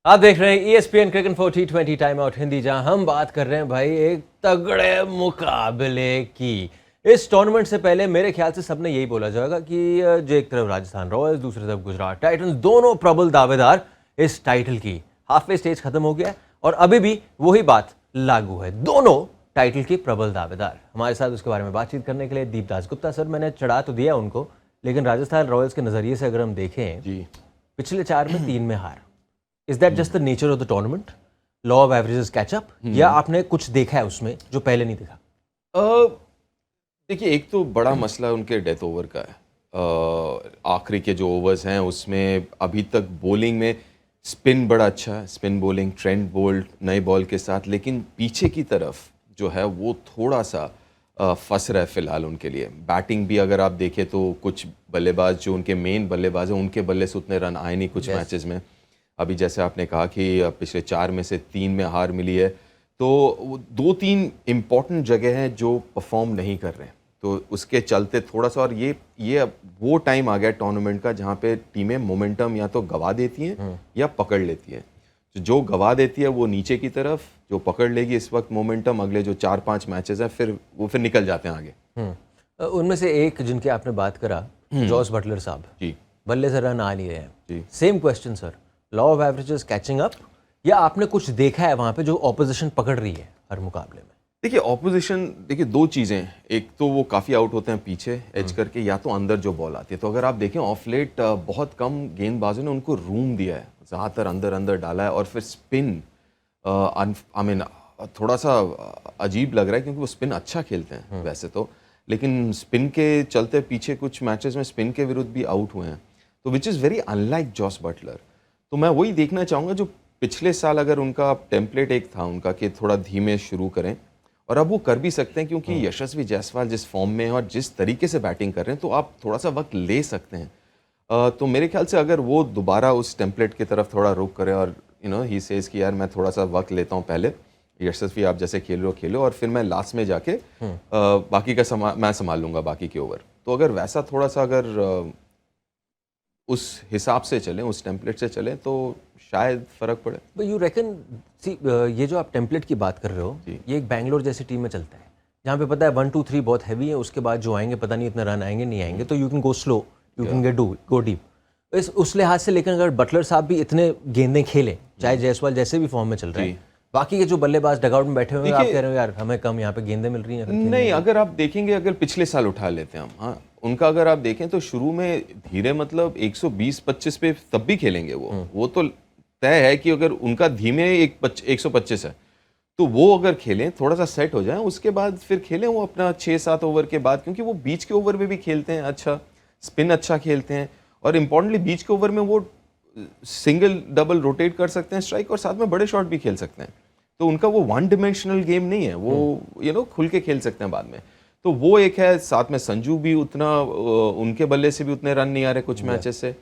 आप देख रहे हैं ESPN cricket for T20 time out Hindi, जहां हम बात कर रहे हैं भाई एक तगड़े मुकाबले की। इस टूर्नामेंट से पहले मेरे ख्याल से सबने यही बोला जाएगा कि जो एक तरफ राजस्थान रॉयल्स, दूसरी तरफ गुजरात टाइटंस, दोनों प्रबल दावेदार इस टाइटल की। हाफवे स्टेज खत्म हो गया है और अभी भी वही बात लागू है, दोनों टाइटल के प्रबल दावेदार। हमारे साथ उसके बारे में बातचीत करने के लिए दीप दासगुप्ता सर, मैंने चढ़ा तो दिया उनको, लेकिन राजस्थान रॉयल्स के नजरिए से अगर हम देखें जी, पिछले 4 में 3 में हार। Is that just the nature of the tournament, law of averages catch up, या आपने कुछ देखा है उसमें जो पहले नहीं देखा? देखिए, एक तो बड़ा मसला उनके डेथ ओवर का है। आखिरी के जो ओवर्स हैं उसमें अभी तक बॉलिंग में स्पिन बड़ा अच्छा है, स्पिन बॉलिंग, ट्रेंट बोल्ट नए बॉल के साथ, लेकिन पीछे की तरफ जो है वो थोड़ा सा फंस रहा है फिलहाल उनके लिए। बैटिंग भी अगर आप देखें तो कुछ बल्लेबाज जो उनके मेन बल्लेबाज हैं उनके बल्ले से उतने रन आए नहीं कुछ मैचेस में। अभी जैसे आपने कहा कि पिछले 4 में से 3 में हार मिली है, तो 2-3 इम्पॉर्टेंट जगह हैं जो परफॉर्म नहीं कर रहे हैं, तो उसके चलते थोड़ा सा। और ये अब वो टाइम आ गया टूर्नामेंट का जहाँ पे टीमें मोमेंटम या तो गवा देती हैं या पकड़ लेती हैं। तो जो गवा देती है वो नीचे की तरफ, जो पकड़ लेगी इस वक्त मोमेंटम, अगले जो 4-5 मैचेस हैं फिर निकल जाते हैं आगे। उनमें से एक जिनकी आपने बात करा, जॉस बटलर साहब जी, बल्ले से रन आ नहीं रहे हैं जी। Same question sir, law of averages catching up, या आपने कुछ देखा है वहां पे जो ऑपोजिशन पकड़ रही है हर मुकाबले में? देखिए, ऑपोजिशन, देखिए 2 चीज़ें, एक तो वो काफ़ी आउट होते हैं पीछे एज करके, या तो अंदर जो बॉल आती है। तो अगर आप देखें ऑफ लेट बहुत कम गेंदबाजों ने उनको रूम दिया है, ज़्यादातर अंदर अंदर डाला है। और फिर स्पिन, आई मीन थोड़ा सा अजीब लग रहा है क्योंकि वो स्पिन अच्छा खेलते हैं वैसे तो, लेकिन स्पिन के चलते पीछे कुछ मैचेस में स्पिन के विरुद्ध भी आउट हुए हैं, तो which is very unlike Jos Buttler. तो मैं वही देखना चाहूँगा जो पिछले साल अगर उनका टेम्पलेट एक था उनका कि थोड़ा धीमे शुरू करें, और अब वो कर भी सकते हैं क्योंकि यशस्वी जायसवाल जिस फॉर्म में है और जिस तरीके से बैटिंग कर रहे हैं, तो आप थोड़ा सा वक्त ले सकते हैं। तो मेरे ख्याल से अगर वो दोबारा उस टेम्पलेट की तरफ थोड़ा रुख करें और ही सेज कि यार मैं थोड़ा सा वक्त लेता हूँ, पहले यशस्वी आप जैसे खेलो और फिर मैं लास्ट में जाके बाकी का मैं संभाल लूँगा बाकी के ओवर। तो अगर वैसा थोड़ा सा अगर उस हिसाब से चलें, उस टेम्पलेट से चलें, तो शायद फ़र्क पड़े। बट यू रेकन, सी ये जो आप टेम्पलेट की बात कर रहे हो, ये एक बैंगलोर जैसी टीम में चलता है जहाँ पे पता है 1 2 3 बहुत हैवी है, उसके बाद जो आएंगे पता नहीं इतने रन आएंगे नहीं आएंगे, तो you can go slow, you can go deep. उस लिहाज से, लेकिन अगर बटलर साहब भी इतने गेंदें खेलें, चाहे जायसवाल जैसे भी फॉर्म में चल रहे हैं, बाकी के जो बल्लेबाज डगआउट में बैठे हुए हैं, आप कह रहे हो यार हमें कम यहाँ पे गेंदें मिल रही हैं? नहीं, अगर आप देखेंगे, अगर पिछले साल उठा लेते हैं हम, हाँ, उनका अगर आप देखें तो शुरू में धीरे, मतलब 120-25 पे तब भी खेलेंगे वो तो तय है कि अगर उनका धीमे 125 है तो वो अगर खेलें, थोड़ा सा सेट हो जाए, उसके बाद फिर खेलें वो अपना 6-7 ओवर के बाद, क्योंकि वो बीच के ओवर में भी खेलते हैं अच्छा, स्पिन अच्छा खेलते हैं, और इम्पोर्टेंटली बीच के ओवर में वो सिंगल डबल रोटेट कर सकते हैं स्ट्राइक, और साथ में बड़े शॉट भी खेल सकते हैं। तो उनका वो 1 डिमेंशनल गेम नहीं है, वो खुल के खेल सकते हैं बाद में। तो वो एक है, साथ में संजू भी उतना, उनके बल्ले से भी उतने रन नहीं आ रहे कुछ मैचेस से,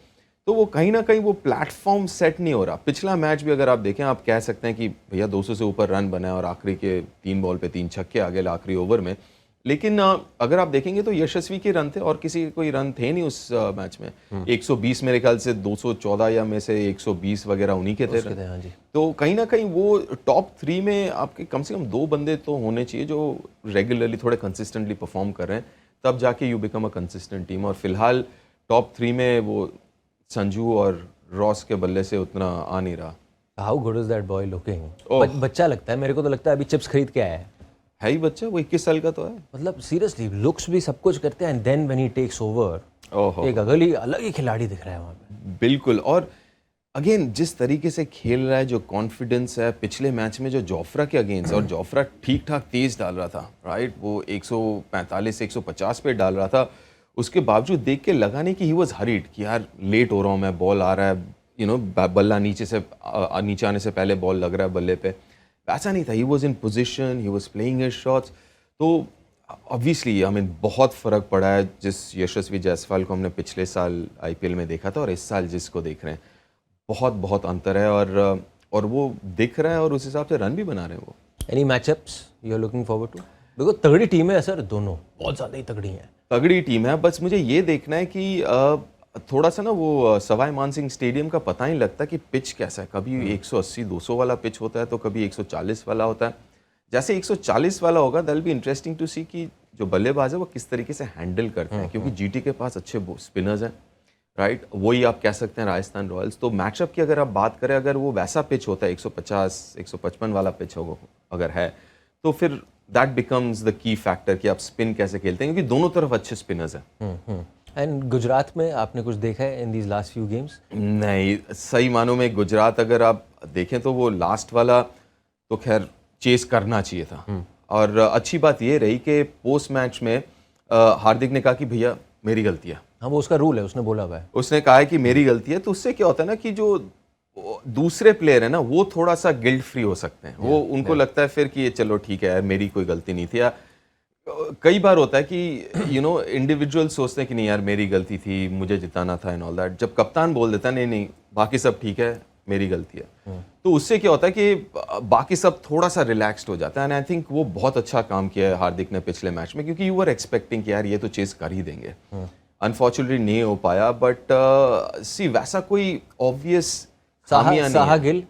तो वो कहीं ना कहीं वो प्लेटफॉर्म सेट नहीं हो रहा। पिछला मैच भी अगर आप देखें, आप कह सकते हैं कि भैया 200 से ऊपर रन बनाए और आखिरी के 3 बॉल पे 3 छक्के आ गए आखिरी ओवर में, लेकिन अगर आप देखेंगे तो यशस्वी के रन थे और किसी के कोई रन थे नहीं उस मैच में। 120 मेरे ख्याल से 214 या में से 120 वगैरह उन्हीं के थे। हाँ जी। तो कहीं ना कहीं वो टॉप 3 में आपके कम से कम 2 बंदे तो होने चाहिए जो रेगुलरली थोड़े कंसिस्टेंटली परफॉर्म कर रहे हैं, तब जाके you become a consistent team. और फिलहाल टॉप 3 में वो संजू और रॉस के बल्ले से उतना आ नहीं रहा। How good is that boy looking? बच्चा लगता है मेरे को, तो लगता है अभी चिप्स खरीद के आया है ही बच्चा, वो 21 साल का तो है। मतलब सीरियसली लुक्स भी सब कुछ करते हैं, and then when he takes over एक अलग ही खिलाड़ी दिख रहा है वहाँ पे। बिल्कुल, और अगेन जिस तरीके से खेल रहा है, जो कॉन्फिडेंस है, पिछले मैच में जो जोफ्रा के अगेंस्ट, और जोफ्रा ठीक ठाक तेज डाल रहा था, राइट, वो 145 150 पे डाल रहा था, उसके बावजूद देख के लगा नहीं कि ही वॉज हरीड कि यार लेट हो रहा हूँ मैं, बॉल आ रहा है, बल्ला नीचे आने से पहले बॉल लग रहा है बल्ले पे, वैसा नहीं था। He was in position, he was playing his shots. तो ऑब्वियसली आई मीन बहुत फ़र्क पड़ा है जिस यशस्वी जायसवाल को हमने पिछले साल IPL में देखा था और इस साल जिसको देख रहे हैं, बहुत अंतर है, और वो दिख रहा है और उस हिसाब से रन भी बना रहे हैं वो। Any matchups you are looking forward to? देखो तगड़ी टीम है सर, दोनों बहुत ज़्यादा ही तगड़ी हैं। तगड़ी टीम है, बस मुझे ये देखना है कि थोड़ा सा ना वो सवाई मान सिंह स्टेडियम का पता नहीं लगता कि पिच कैसा है। कभी 180-200 वाला पिच होता है तो कभी 140 वाला होता है। जैसे 140 वाला होगा that will be interesting to see कि जो बल्लेबाज है वो किस तरीके से हैंडल करते हैं, क्योंकि जीटी के पास अच्छे स्पिनर्स हैं, राइट। वही आप कह सकते हैं राजस्थान रॉयल्स। तो मैचअप की अगर आप बात करें, अगर वो वैसा पिच होता है 150-155 वाला पिच होगा अगर है, तो फिर that becomes the key factor कि आप स्पिन कैसे खेलते हैं, क्योंकि दोनों तरफ अच्छे स्पिनर्स हैं। एंड गुजरात में आपने कुछ देखा है in these last few games? नहीं, सही मानों में गुजरात अगर आप देखें तो वो लास्ट वाला तो खैर चेस करना चाहिए था। और अच्छी बात ये रही कि पोस्ट मैच में हार्दिक ने कहा कि भैया मेरी गलती है। हाँ, वो उसका रूल है, उसने बोला हुआ है। उसने कहा है कि मेरी गलती है, तो उससे क्या होता है ना कि जो दूसरे प्लेयर है ना वो थोड़ा सा गिल्ट फ्री हो सकते हैं। वो उनको लगता है फिर कि ये चलो ठीक है यार, मेरी कोई गलती नहीं थी। या कई बार होता है कि इंडिविजुअल सोचते हैं कि नहीं यार मेरी गलती थी, मुझे जिताना था एंड ऑल दैट। जब कप्तान बोल देता है नहीं नहीं बाकी सब ठीक है, मेरी गलती है, तो उससे क्या होता है कि बाकी सब थोड़ा सा रिलैक्स्ड हो जाता है। एंड आई थिंक वो बहुत अच्छा काम किया है हार्दिक ने पिछले मैच में, क्योंकि यू आर एक्सपेक्टिंग कि यार ये तो चेस कर ही देंगे। अनफॉर्चुनेटली नहीं हो पाया, बट सी वैसा कोई ऑब्वियस साहा गिल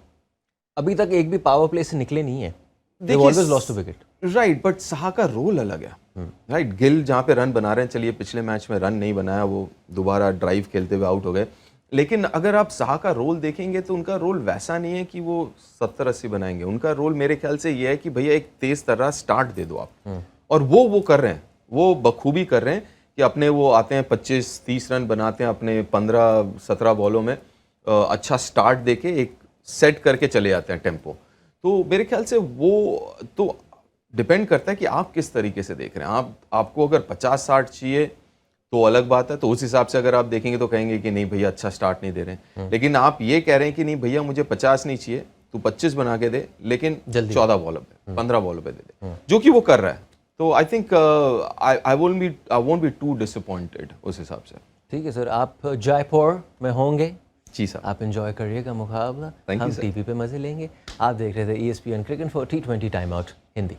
अभी तक एक भी पावर प्ले से निकले नहीं है। They've always lost a wicket. Right, but Saha का रोल अलग है। राइट, गिल जहाँ पे रन बना रहे हैं, चलिए पिछले मैच में रन नहीं बनाया, वो दोबारा ड्राइव खेलते हुए आउट हो गए, लेकिन अगर आप साहा का रोल देखेंगे तो उनका रोल वैसा नहीं है कि वो 70-80 बनाएंगे। उनका रोल मेरे ख्याल से ये है कि भैया एक तेज तरह स्टार्ट दे दो आप, और वो कर रहे हैं, वो बखूबी कर रहे हैं कि अपने वो आते हैं 25-30 रन बनाते हैं अपने 15-17 बॉलों में, अच्छा स्टार्ट देके एक सेट करके चले जाते हैं टेम्पो। तो मेरे ख्याल से वो तो डिपेंड करता है कि आप किस तरीके से देख रहे हैं। आपको अगर 50-60 चाहिए तो अलग बात है, तो उस हिसाब से अगर आप देखेंगे तो कहेंगे कि नहीं भैया अच्छा स्टार्ट नहीं दे रहे हैं। लेकिन आप ये कह रहे हैं कि नहीं भैया मुझे 50 नहीं चाहिए, तू 25 बना के दे, लेकिन 14 बॉलों पे 15 बॉलों पे दे दे, जो कि वो कर रहा है। तो I think I won't be too disappointed उस हिसाब से। ठीक है सर, आप जयपुर में होंगे, जी सर, आप एंजॉय करिएगा मुकाबला, Thank you, हम sir. टीवी पे मजे लेंगे। आप देख रहे थे ESPN cricket for T20 time out Hindi.